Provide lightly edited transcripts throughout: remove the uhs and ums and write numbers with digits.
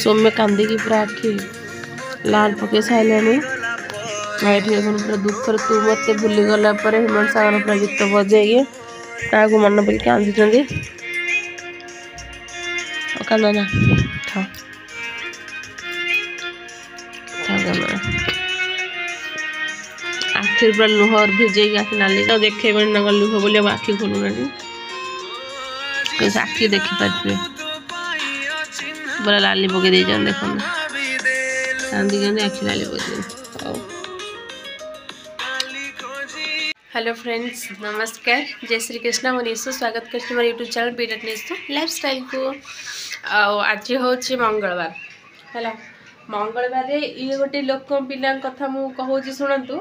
सौम्य कांदी की पूरा आखि लाल पके सारे पूरा दुखर तू मत भूली गला हेमंत सागर पूरा गीत बजे क्या मन पक कांदी कांदना था आखिर पूरा लुह भिजे आखि नाली देखे लुह बोली आखि खोलुना आखि देखी पारे पूरा लाली पकई देख कांदी आखि लाली पकई। हेलो फ्रेंड्स नमस्कार जय श्री कृष्ण मनीष स्वागत कर यूट्यूब चैनल बीटेट लाइफ स्टाइल को आज हूँ मंगलवार है मंगलवार ये गोटे लोक पिला कथा मु कहूँ शुणु तो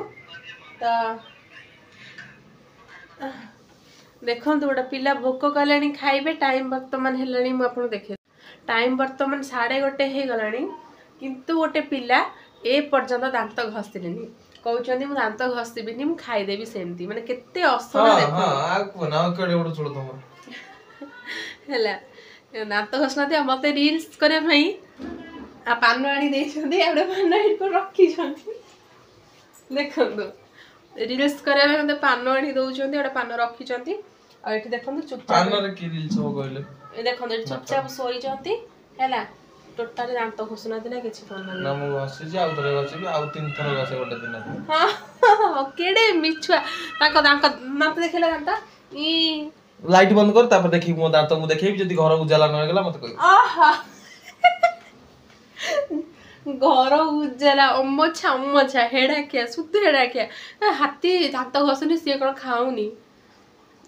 देखो गोटे पिला भोक कले खाइबे टाइम बर्तमान है मुझे देखे टाइम बर्तमान 1:30 हो गला किंतु गोटे पिला ए पर्यंत दांत घसीनी कहते मुझे दांत घसीबी मुझे खाईदेवी सेमती माने केते असना दांत घसना मत रील्स करने पान आनी पान को रखी देखो रील्स करने मत पान आनी दौरान पान रखी देखो चुपचाप देखो चुपचाप शोती है टोटाल दांत घसुना ना किसी केड़े मिछुआ मत देखला दांत लाइट बंद कर तापर देखि मो दांत मु देखैबी जदी घर उजाला न गेला मत कहि आहा घर उजाला अम्मछा हेडा क्या सुत हेडा क्या हाथी दांत घसुनी सी कोन खाउनी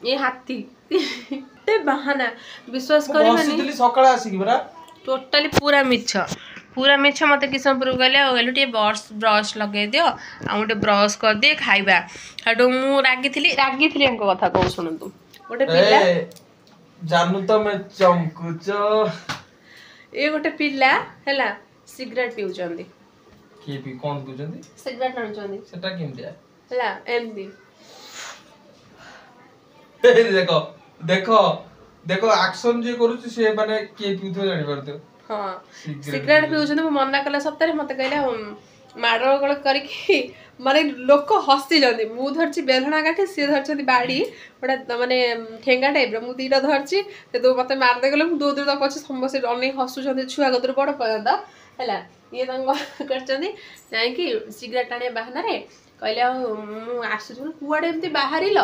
ये हाथी ते बहाना विश्वास करी माने सकाळ आसी कि बरा टोटाली पूरा मिछ मत किसमपुर गले टे ब्रश लगे दियो गोटे ब्रश कर दिए खाइबा हेटू मु रागी कथा कहू शुणु गोटे पिला जानू तो मैं चमकुच ये गोटे पिला हैला सिगरेट पिउचंदी के पी कोन पिउचंदी सिगरेट नानुचंदी सेटा केमदिया हैला एमदी देखो देखो देखो एक्शन जे करू से माने के पिउथो जानि परते हां सिगरेट पिउचंदी मु मना कला सप्ताह मत कहले माडगळ करके माने लोक हसी जंदी मु धरची बेलणा काठी से धरचंदी बाड़ी ओडा माने ठेंगा टाइप रो मु दीटा धरची ते दो मते मार दे गले मु दो दो पछ समसे अने हसु जंदी छुआ गदर बड़ पयंदा हैला ये तंग करचंदी जाई कि सिगरेट टाणे बहाना रे कहले मु आसु कुआडे एमती बाहरिल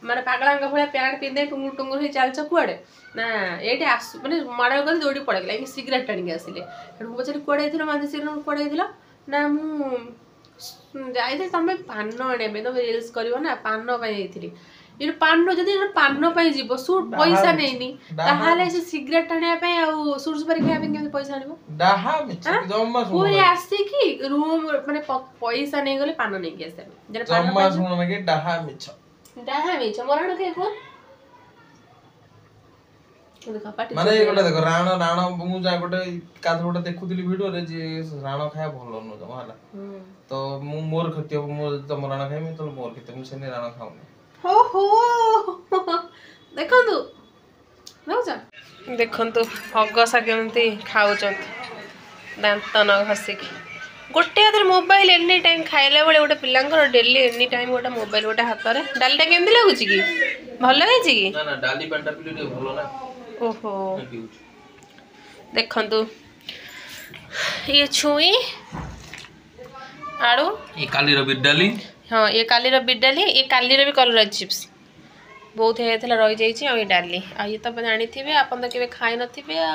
माने पागलांग भले पैंट पिंदे टुंगु टुंगु हे चालछ कुआडे ना एटे आसु माने माडा कर दौड़ी पड़ गला कि सिगरेट टाणी आसिले हेडु पछरे कुआडे थिलो माने सिगरेट कुआडे थिलो ना मु जाइए तुम पान आने तुम रिल्स कर पान ये पान जब पान जीव सुट पैसा नहीं ताहले से सिगरेट टाणिया सुट सुपारी खाया पैसा पूरी आसिकी रूम माने पैसा नहीं गले पान नहीं आसे डाहा मिछ मरण के कोन माने गोटे देखो राण मु जा गोटे काथ गोटे देखुतली वीडियो रे जे राण खाया भलो न जमा हला तो मु मोर खत्य मु तम राण खाइ मु तो मोर खत्य मु सेने राण खाउनी हो देखंतु नौजा देखंतु हगसा केमती खाउचंत दांत न घसी गोटे हाथ मोबाइल एनी टाइम खाइला बेले गोटे पिलांकर डेली एनी टाइम गोटे मोबाइल गोटे हाथ रे डालीटा केमती लागुची की भलो है की ना ना डाली पेंटा पिले भलो ना ओहो देखंतु ये छुई आड़ू ये काली रो बिडाली हाँ ये काली रो बिडाली ये काली रो भी कलर चिप्स बहुत है थला रही जाई छी आ ये डाली आ ये तो जानि थिबे आपन तो केबे खाइ नथिबे आ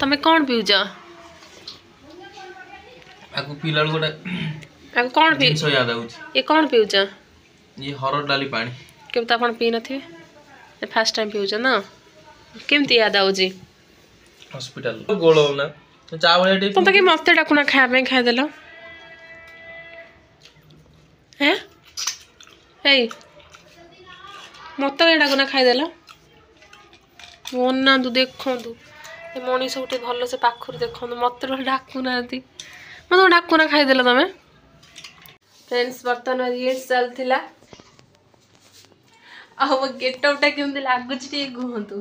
तमे कोन पिउज आकु पिलाल गोटा आकु कोन पि सो याद आउछ ये कोन पिउज ये हरड़ डाली पानी केबे तो आपन पी नथिबे फर्स्ट टाइम पिउज ना केमती याद आउजी हॉस्पिटल गोलो ना चावल टे तो के मते डाकुना खाया में खाइ देलो हैं ए मते डाकुना खाइ देलो मोन ना तू देखो तू ए मनीष उठे भलो से पाखर देखो मते डाकुना दी मते डाकुना खाइ देलो तमे फ्रेंड्स बर्तन ये चलथिला ଆଉ ମୋ ଗେଟଅପଟା କେମିତି ଲାଗୁଛି ଟିକେ କୁହନ୍ତୁ।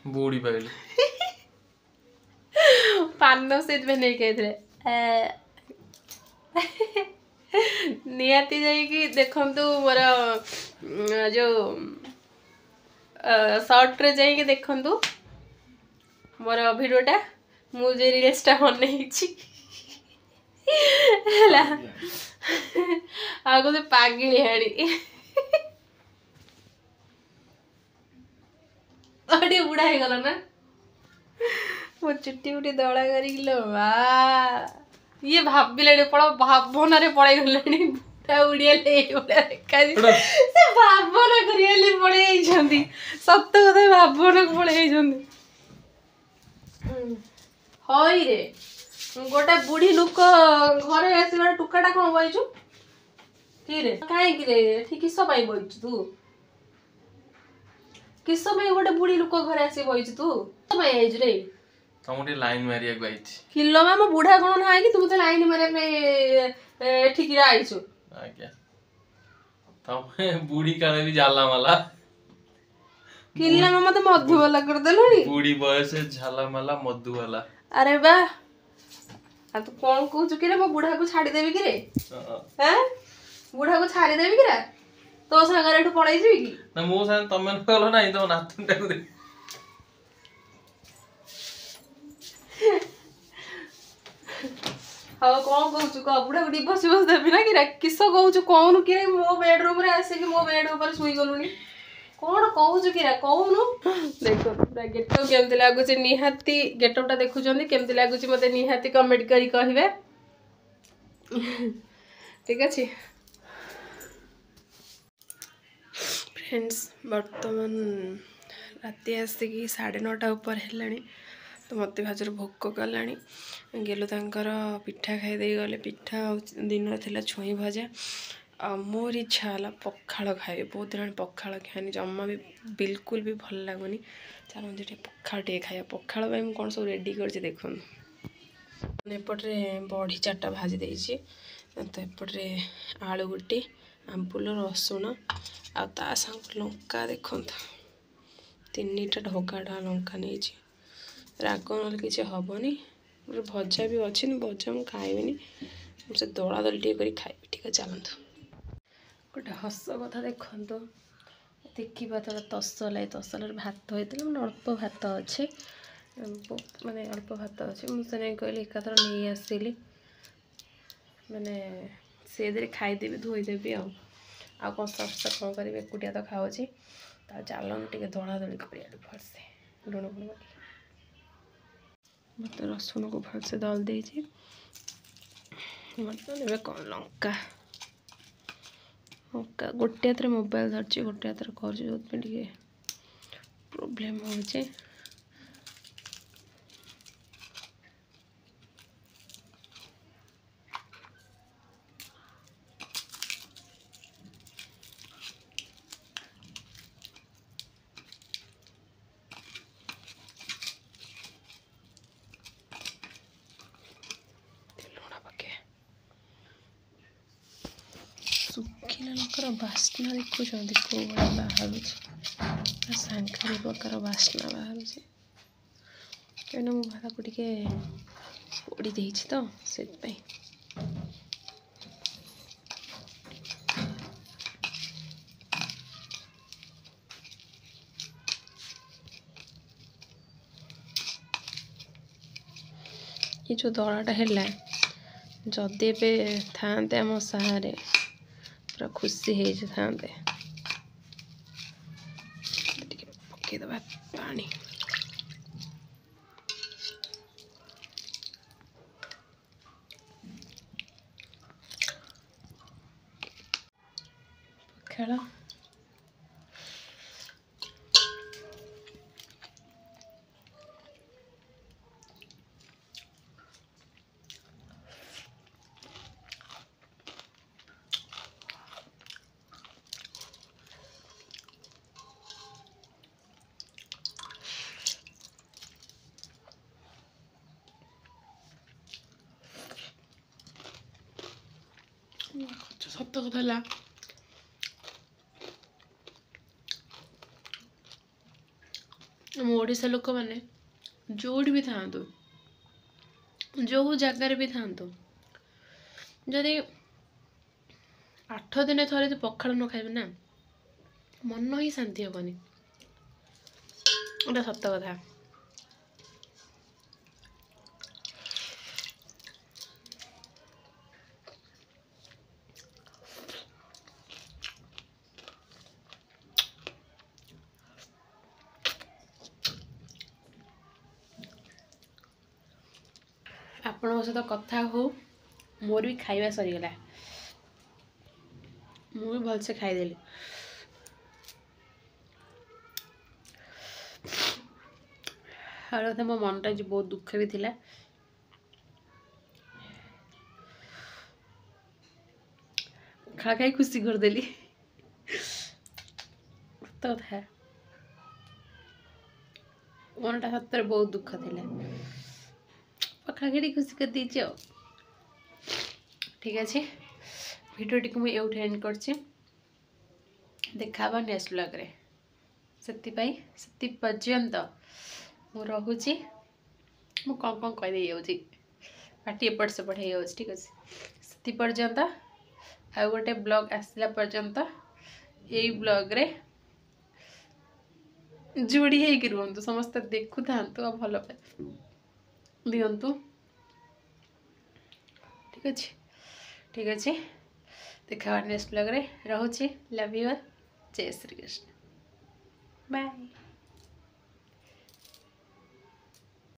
ବୁଢୀ ପାଇଲି ପାନ ସେଇଥିପାଇଁ ନେଇକି ଆଇଥିଲେ। ନିହାତି ଯାଇକି ଦେଖନ୍ତୁ ମୋର ଯୋଉ ସର୍ଟରେ ଯାଇକି ଦେଖନ୍ତୁ ମୋର ଭିଡ଼ିଓଟା ମୁଁ ଯେ ରିଲ୍ସଟା ବନେଇଛି ହେଲା। ଆଉ ଗୋଟେ ପାଗିଳି ହାଣି ଟିକେ ବୁଢା ହେଇଗଲା ନା ମୋ ଚୁଟି ଫୁଟି ଦଳା କରିକି लो ବା ଇଏ ଭାବିଲେଣି ପଳ ଭାବନାରେ ପଳେଇ ଗଲେଣି ବୁଢା ଉଡିଆଲେ ଏଇଭଳିଆ ଦେଖାଯିବ ସେ ଭାବନା କରିଆଲି ପଳେଇ ଯାଇଛନ୍ତି ସତ କଥା ଭାବନାକୁ ପଳେଇ ଯାଇଛନ୍ତି। ହଇରେ ଗୋଟେ ବୁଢୀ ଲୋକ ଘରେ ଆସିବାର ଟୁକାଟା କଣ ବଇଛୁ କିରେ କାହିଁକି ରେ ଏଠି କିସ ପାଇଁ ବଇଛୁ ତୁ କିସ ପାଇଁ ଗୋଟେ ବୁଢୀ ଲୋକ ଘରେ ଆସି ବଇଛୁ ତୁ କିସ ପାଇଁ ଆଇଛୁ ରେ ତମକୁ ଟିକେ ଲାଇନ ମାରିବାକୁ ଆଇଛି କିଲୋ ମା ମୋ ବୁଢା କଣ ନାହିଁ କି ତୁ ମତେ ଲାଇନ ମାରିବା ପାଇଁ ଏଠିକି ଆଇଛୁ। ଆଜ୍ଞା ତମେ ବୁଢୀ କାଳେ ବି ଝାଲା ମାଲା କିଲୋ ମା ମତେ ମଧୁବାଲା କରିଦେଲୁଣି ବୁଢୀ ବୟସ ଝାଲା ମାଲା ମଧୁବାଲା। ଆରେ ବା ଆଉ ତୁ କଣ କହୁଛୁ କିରେ ମୋ ବୁଢାକୁ ଛାଡିଦେବି କିରେ ବୁଢାକୁ ଛାଡିଦେବି କିରା ତୋ ସାଙ୍ଗରେ ଏଠୁ ପଳେଇଯିବି କି ନା ମୋ ସାଙ୍ଗେ ତମେ ଗଲ ନାହିଁ ତମ ନାତୁଣଟାକୁ ଦେଖ ଆଉ କଣ କହୁଛୁ କହ ବୁଢାକୁ ଡିଭୋର୍ସ ଦେବି ନା କିରା କିସ କହୁଛୁ କହୁନୁ କିରେ ମୋ ବେଡରୁମରେ ଆସିକି ମୋ ବେଡ ଉପରେ ଶୋଇଗଲୁଣି କଣ କହୁଛୁ କିରା କହୁନୁ ଦେଖ ପୁରା ଗେଟଅପ କେମିତି ଲାଗୁଛି ନିହାତି ଗେଟଅପଟା ଦେଖୁଛନ୍ତି କେମିତି ଲାଗୁଛି ମତେ ନିହାତି କମେଣ୍ଟ କରି କହିବେ ଠିକ ଅଛି फ्रेंड्स बर्तमान राति आसिकी 9:30 ऊपर है तो मत भाजर भोक कला गेलु तांकर पिठा खाई गले पिठा दिन थिला छुई भजा आ मोर इच्छा है पखाड़ खाए बहुत दिन पखाड़ खानी जमा भी बिल्कुल भी भल लगुनि चलते पखाड़ टे खाया पखाड़ कौन सब रेडी कर देखो एपटे बड़ी 4टा भाजी देती तो एपटे आलू गोटे आंबुल रसुण आ संग लंका देखो 3टा ढगाटा लंका नहीं राग ना किसी हेनी भजा भी अच्छी भजा मुझे खाइबी से दला दली टे खाइबी ठीक है चलतु गोटे हस कथा देखो देखा थोड़ा तसला तसलार भात होता है मैंने अल्प भात अच्छे माने अल्प भात अच्छे मुझे कहली एकाथर नहीं आसली मैंने से खाईदेवी धोईदेवी आ कसा फसा कौन करी एकुटिया तो खाऊँगी चलन टे दला दली कर भलसे लुण फुण मत रसुण को भलसे दल देती बर्तमान कौन लंका लंका गोटे हाथ मोबाइल धरची गोटे हाथ कर प्रोब्लेम हो सुखिला लंकार बास्ना देखुं कौ भाई बाहर सांघारिक प्रकार बास्ना बाहर कहीं मो भात को टे पोड़ी देती तो से ये जो दलाटा है जदि ए था आम सारे पूरा खुशी हो जाते पकईदे पानी पखाड़ सत कथा ଆମ ଓଡ଼ିଶା ଲୋକମାନେ ଯେଉଁଠି ବି ଥାଆନ୍ତୁ, ଯେଉଁ ଜାଗାରେ ବି ଥାଆନ୍ତୁ, ଯଦି 8 ଦିନେ ଥରେ ଯଦି ପଖାଳ ନ ଖାଇବେ ନା ମନ ହିଁ ଶାନ୍ତି ହବନି। ଏଟା ସତ କଥା। ଆପଣଙ୍କ ସହିତ କଥା ହଉ ମୋର ବି ଖାଇବା ସରିଗଲା। ମୁଁ ବି ଭଲସେ ଖାଇଦେଲି। ଆଉ କଥା ମୋ ମନଟା ଆଜି ବହୁତ ଦୁଃଖ ବି ଥିଲା। ଖାଇ ଖୁସି କରିଦେଲି। ସତ କଥା, ମନଟା ସତରେ ବହୁତ ଦୁଃଖ ଥିଲା। ପଖାଳ ଖାଇ ଖୁସି କରିଦେଇଛି ଆଉ। ଠିକ୍ ଅଛି, ଭିଡ଼ିଓଟିକୁ ମୁଁ ଏଉଠି ଏଣ୍ଡ କରିଛି। ଦେଖା ହେବା ନେକ୍ସଟ ବ୍ଲଗ୍ରେ। ସେତି ପର୍ଯ୍ୟନ୍ତ ମୁଁ ରହୁଛି। ମୁଁ କ'ଣ କହିଦେଇଯାଉଛି, ପାଟି ଏପଟ ସେପଟ ହେଇଯାଉଛି। ଠିକ୍ ଅଛି, ସେତି ପର୍ଯ୍ୟନ୍ତ ଆଉ ଗୋଟେ ବ୍ଲଗ୍ ଆସିଲା ପର୍ଯ୍ୟନ୍ତ ଏଇ ବ୍ଲଗ୍ରେ ଯୋଡ଼ି ହେଇକି ରୁହନ୍ତୁ। ସମସ୍ତେ ଦେଖୁଥାନ୍ତୁ ଆଉ ଭଲ ଦିଅନ୍ତୁ। ଠିକ୍ ଅଛି, ଦେଖା ହେବା ନେକ୍ସଟ ବ୍ଲଗ୍ରେ। ରହୁଛି। Love you all. ଜୟ ଶ୍ରୀକୃଷ୍ଣ। ବାଏ।